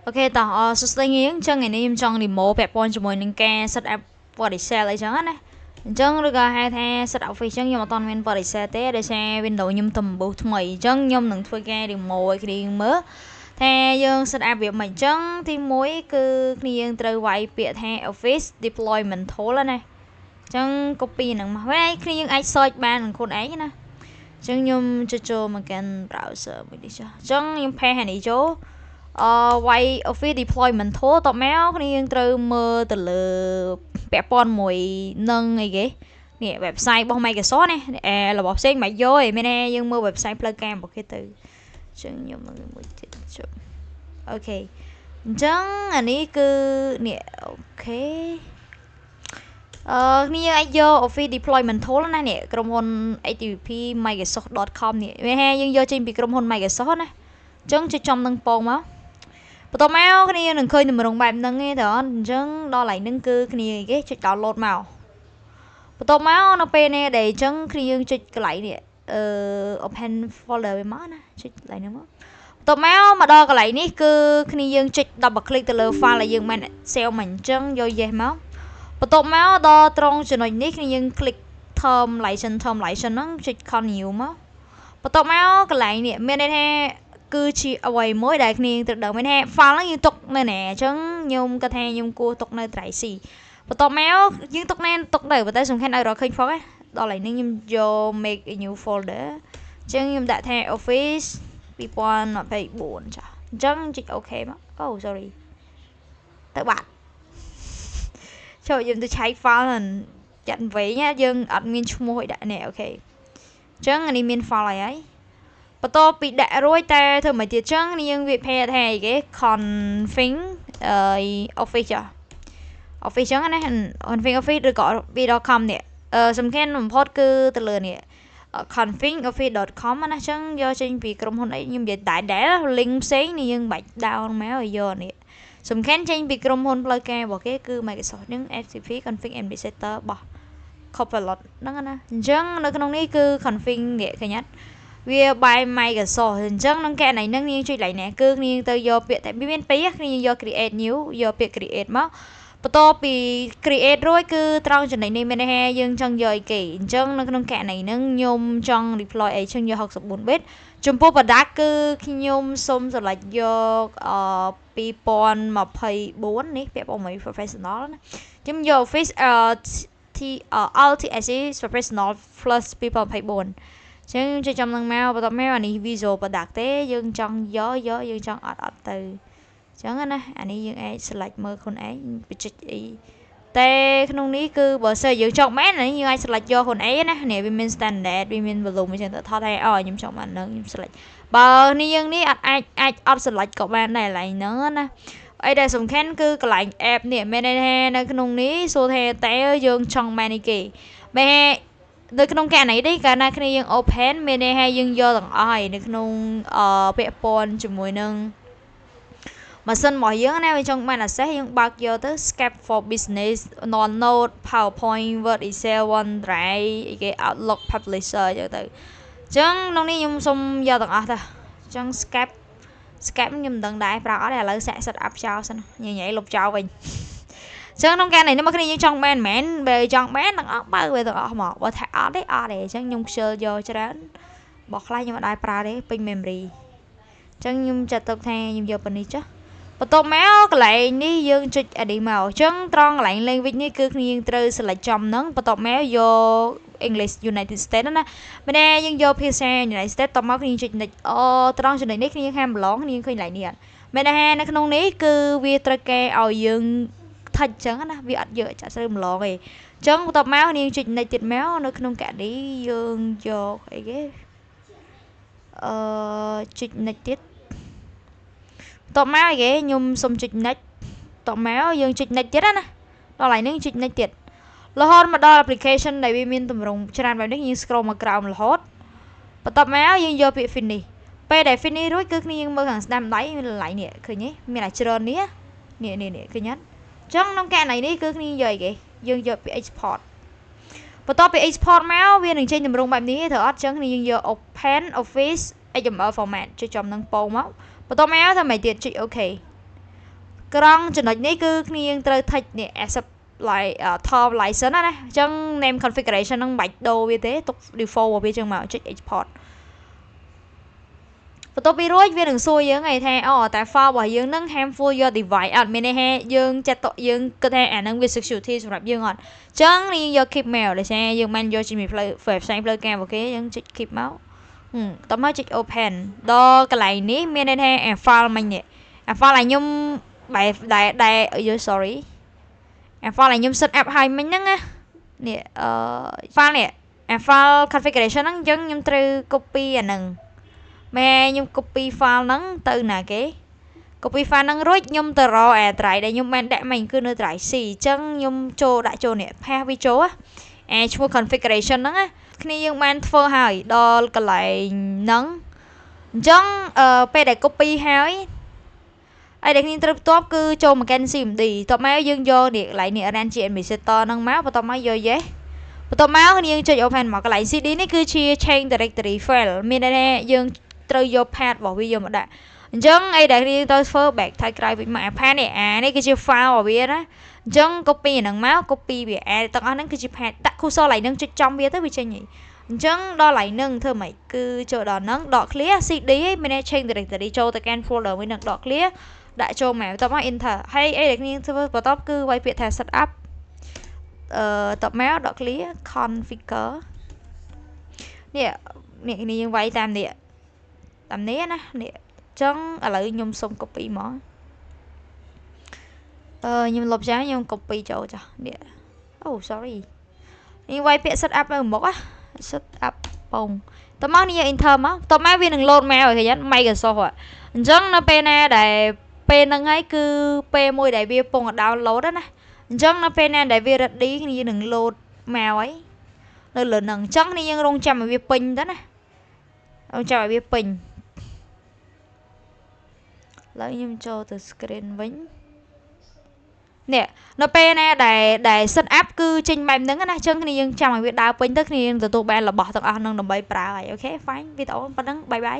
ok tao số tay nghiêng chân ngày nay em trong đi mổ bẹp con cho mọi người nghe set up body set lại chẳng á chân rồi hai the set up phía chân nhưng mà toàn men body set thế để xe Windows nhưng tầm bộ mày chân nhưng đừng thôi nghe đi mổ cái đi mớ the dương set up việc mày chân thì mỗi cứ nghiêng từ vài bịa the office deployment thố lên này chân copy nè mà với đây nghiêng ai search ban con ấy nè chân nhưng cho mà cần browser mình đi cho chân nhưng phe hành đi chỗ quay office deployment thố tọt méo cái này từ mơ từ lờ bẹp pon mùi nâng này ghế nè website bao Microsoft này là bọc sen mày vô rồi mày nè nhưng mơ website plugin một cái từ chân nhưng mà một ok chân anh ấy cứ nè ok như ai vô office deployment thố lắm nèក្រុមហ៊ុន ATP Microsoft.com នេះវាហែយើងយកចេញពីក្រុមហ៊ុន Microsoft ណាអញ្ចឹងជួយចំនឹងពងមកបន្ទាប់មកគ្នានឹងឃើញតម្រងបែបហ្នឹងទេតើអញ្ចឹងដល់ហើយនឹងគឺគ្នាគេចុច download មកបន្ទាប់មកនៅពេលនេះដែលអញ្ចឹងគ្នាយើងចុចកន្លែងនេះopen folder វាមកណាចុចកន្លែងហ្នឹងមកបន្ទាប់មកដល់កន្លែងនេះគឺគ្នាយើងចុច double click ទៅលើ file ដែលយើងបាន save មកអញ្ចឹងយក yes មកបន្ទាប់មកដល់ត្រង់ចំណុចនេះគ្នាយើង click term license ហ្នឹងចុច continue មកបន្ទាប់មកកន្លែងនេះមានន័យថាគឺជាអ្វីមួយដែលគ្នាត្រូវដឹងមែនទេ file ហ្នឹងយើងទុកនៅណាអញ្ចឹងខ្ញុំគាត់ថាខ្ញុំគួរទុកនៅ drive C បន្ទាប់មកយើងទុកនៅប៉ុន្តែសំខាន់ឲ្យរកឃើញផងណាដល់ហើយនេះខ្ញុំយក make a new folder អញ្ចឹងខ្ញុំដាក់ថា office 2024ចាអញ្ចឹងចុច OK មក oh sorry ទៅបាត់ចូលយើងទៅឆែក file ហ្នឹងចាត់វិញណាយើងអត់មានឈ្មោះឲ្យដាក់នេះអូខេអញ្ចឹងអានេះមាន file ហើយបន្ទាប់ពីដាក់រួចតែធ្វើមិនទៀតចឹងយើងវាផែថាអីគេ config office ចា office ចឹងណា config office ឬក៏ b.com នេះសំខាន់បំផុតគឺទៅលើនេះ config office.com ណាចឹងយកចេញពីក្រុមហ៊ុនអីខ្ញុំនិយាយដែល link ផ្សេងនេះយើងបាច់ down មកឲ្យយកនេះសំខាន់ចេញពីក្រុមហ៊ុនផ្លូវការរបស់គេគឺ Microsoft នឹង FTP config administrator របស់ Copilot ហ្នឹងណាអញ្ចឹងនៅក្នុងនេះគឺ config នេះឃើញអត់វា by Microsoft អញ្ចឹងក្នុងកែណៃហ្នឹងនាងជួយឡើងណាគឺនាងទៅយកពាក្យតែមានពីរនាងយក create new យកពាក្យ create មកបន្ទាប់ពី create រួចគឺត្រង់ចំណុចនេះមានន័យថាយើងចង់យកអីគេអញ្ចឹងនៅក្នុងកែណៃហ្នឹងខ្ញុំចង់ deploy អីចឹងយក64 bit ចំពោះ product គឺខ្ញុំសុំ select យក2024នេះពាក្យបងមួយ professional ណាខ្ញុំយក Office LTSC professional plus 2024ចឹងជួយចាំនឹងមកបន្ទាប់មកអានេះ visual product ទេយើងចង់យកយើងចង់អត់ទៅចឹងណាអានេះយើងអាច select មើលខ្លួនឯងបញ្ចេញអីតែក្នុងនេះគឺបើសិនយើងចង់មែនយើងអាច select យកខ្លួនឯងណានេះវាមាន standard វាមាន volume អញ្ចឹងទៅថតឲ្យខ្ញុំចង់បានហ្នឹងខ្ញុំ select បើនេះយើងនេះអាចអត់ select ក៏បានដែរកន្លែងហ្នឹងណាអីដែលសំខាន់គឺកន្លែង app នេះមានន័យថានៅក្នុងនេះសួរថាតែយើងចង់បានអីគេបែនៅក្នុងកែណៃនេះកាលណាគ្នាយើង open មានន័យថាយើងយកទាំងអស់ហើយនៅក្នុងពាក់ព័ន្ធជាមួយនឹងម៉ាស៊ីនរបស់យើងណាវាចង់បាន access យើងបើកយកទៅ Skype for Business OneNote PowerPoint Word Excel OneDrive អីគេ Outlook Publisher អញ្ចឹងទៅអញ្ចឹងក្នុងនេះខ្ញុំសុំយកទាំងអស់ទៅអញ្ចឹង Skype ខ្ញុំមិនដឹងដែរប្រើអត់ទេឥឡូវសាក់ set up ចោលសិនញ៉ៃលុបចោលវិញចឹងក្នុងការនេះមកគ្នាយើងចង់បានមែនបើចង់បានទាំងអស់បើវាទាំងអស់មកបើថាអត់ទេអត់ទេអញ្ចឹងខ្ញុំខ្ជិលយកច្រើនបោះខ្លះខ្ញុំអត់ដែរប្រើទេពេញ memory អញ្ចឹងខ្ញុំចាត់ទុកថាខ្ញុំយកប៉ុណ្នេះចុះបន្ទាប់មកកន្លែងនេះយើងចុច edit មកអញ្ចឹងត្រង់កន្លែង language នេះគឺគ្នាយើងត្រូវ select ចំហ្នឹងបន្ទាប់មកយក English United States ណាមែនទេយើងយកភាសា United States តមកគ្នាចុច next ត្រង់ចំណុចនេះគ្នាហាមប្រឡងគ្នាឃើញកន្លែងនេះអត់មែនទេនៅក្នុងនេះគឺវាត្រូវកែឲ្យយើងថាច់ចឹងណាវាអត់យកចាក់ស្រូវម្លងទេអញ្ចឹងបន្ទាប់មកនាងចុច next ទៀតមកនៅក្នុងកណីយើងយកអីគេចុច next ទៀតបន្ទាប់មកអីគេខ្ញុំសុំចុច next បន្ទាប់មកយើងចុច next ទៀតណាដល់ហើយនឹងចុច next ទៀតរហូតមកដល់ application ដែលវាមានទម្រង់ច្រើនបែបនេះយើង scroll មកក្រោមរហូតបន្ទាប់មកយើងយកពាក្យ finish ពេលដែល finish រួចគឺគ្នាយើងមើលខាងស្ដាំដៃមានកន្លែងនេះឃើញទេមានតែច្រើននេះឃើញអត់ចឹងក្នុងកែណៃនេះគឺគ្នាយកអីគេយើងយកពី export បន្ទាប់ពី export មកវានឹងចេញទម្រង់បែបនេះត្រូវអត់ចឹងគ្នាយើងយក open office XML format ចុចចំនឹងពងមកបន្ទាប់មកធ្វើម៉េចទៀតចុច OK ក្រងចំណុចនេះគឺគ្នាយើងត្រូវ take នេះ accept like top license ណាអញ្ចឹង name configuration ហ្នឹងមិនបាច់ដូរវាទេទុក default របស់វាចឹងមកចុច export បន្ទាប់ពីរួចវានឹងសួរយើងឯថាអូតែ file របស់យើងហ្នឹង harmful your device អត់មានន័យថាយើងចាត់យើងគិតថាអាហ្នឹងវា security សម្រាប់យើងអត់អញ្ចឹងយើងយក keep mail ដោយសារយើងមិនយកជាមួយផ្លូវ website ផ្លូវការរបស់គេយើងចុច keep មកតោះមកចុច open ដល់កន្លែងនេះមានន័យថាអា file មិញនេះអា file ឲ្យខ្ញុំដែលsorry អា file ឲ្យខ្ញុំ set up ឲ្យមិញហ្នឹងណានេះ file នេះអា file configuration ហ្នឹងអញ្ចឹងខ្ញុំត្រូវ copy អាហ្នឹងម៉ែខ្ញុំ copy file ហ្នឹងទៅណាគេ copy file ហ្នឹងរួចខ្ញុំទៅរកអា drive ដែលខ្ញុំបានដាក់មិញគឺនៅ drive C អញ្ចឹងខ្ញុំចូលដាក់ចូលនេះ path វាចូលអាឈ្មោះ configuration ហ្នឹងណាគ្នាយើងបានធ្វើហើយដល់កន្លែងហ្នឹងអញ្ចឹងពេលដែល copy ហើយហើយដែលគ្នាត្រូវបន្ទាប់គឺចូលមក CMD បន្ទាប់មកយើងយកនេះកន្លែងនេះ run ជា administrator ហ្នឹងមកបន្ទាប់មកយក yes បន្ទាប់មកគ្នាយើងចុច open មកកន្លែង CD នេះគឺជា change directory file មានន័យថាយើងត្រូវយក path របស់វាយកមកដាក់អញ្ចឹងអីដែលគ្នាត្រូវធ្វើ back ថយក្រោយវិញមក path នេះនេះគឺជា file របស់វាណាអញ្ចឹង copy អាហ្នឹងមក copy វាទាំងអស់ហ្នឹងគឺជា path ដាក់ cursor កន្លែងហ្នឹងចុចចំវាទៅវាចេញហីអញ្ចឹងដល់កន្លែងហ្នឹងធ្វើម៉េចគឺចូលដល់ហ្នឹងដក clear CD មានន័យ change directory ចូលទៅកាន់ folder មួយហ្នឹងដក clear ដាក់ចូលមកបន្ទាប់មក enter ហើយអីដែលគ្នាធ្វើបន្ទាប់គឺវាយពាក្យថា set up បន្ទាប់មកដក clear configure នេះគ្នាយើងវាយតាមនេះណានេះអញ្ចឹងឥឡូវខ្ញុំសុំ copy មកខ្ញុំលុបចាខ្ញុំ copy ចូលចានេះអូ sorry នេះវាយពាក្យ set up នៅមុខណា set up បងតោះមកនេះ enter មកតោះមកវានឹង load មកឲ្យឃើញអត់ Microsoft អញ្ចឹងនៅពេលណាដែលពេលហ្នឹងហើយគឺពេលមួយដែលវាពង download ណាអញ្ចឹងនៅពេលណាដែលវា ready គ្នានឹង load មកហើយនៅលើហ្នឹងអញ្ចឹងគ្នាយើងរងចាំឲ្យវាពេញទៅណារងចាំឲ្យវាពេញឥឡូវខ្ញុំចូលទៅ screen វិញនេះនៅពេលណាដែល set up គឺចេញបែបហ្នឹងណាអញ្ចឹងគ្នាយើងចាំឲ្យវាដើរពេញទៅគ្នាយើងទទួលបានរបស់ទាំងអស់ហ្នឹងដើម្បីប្រើហើយអូខេ fine វីដេអូប៉ុណ្ណឹងបាយបាយ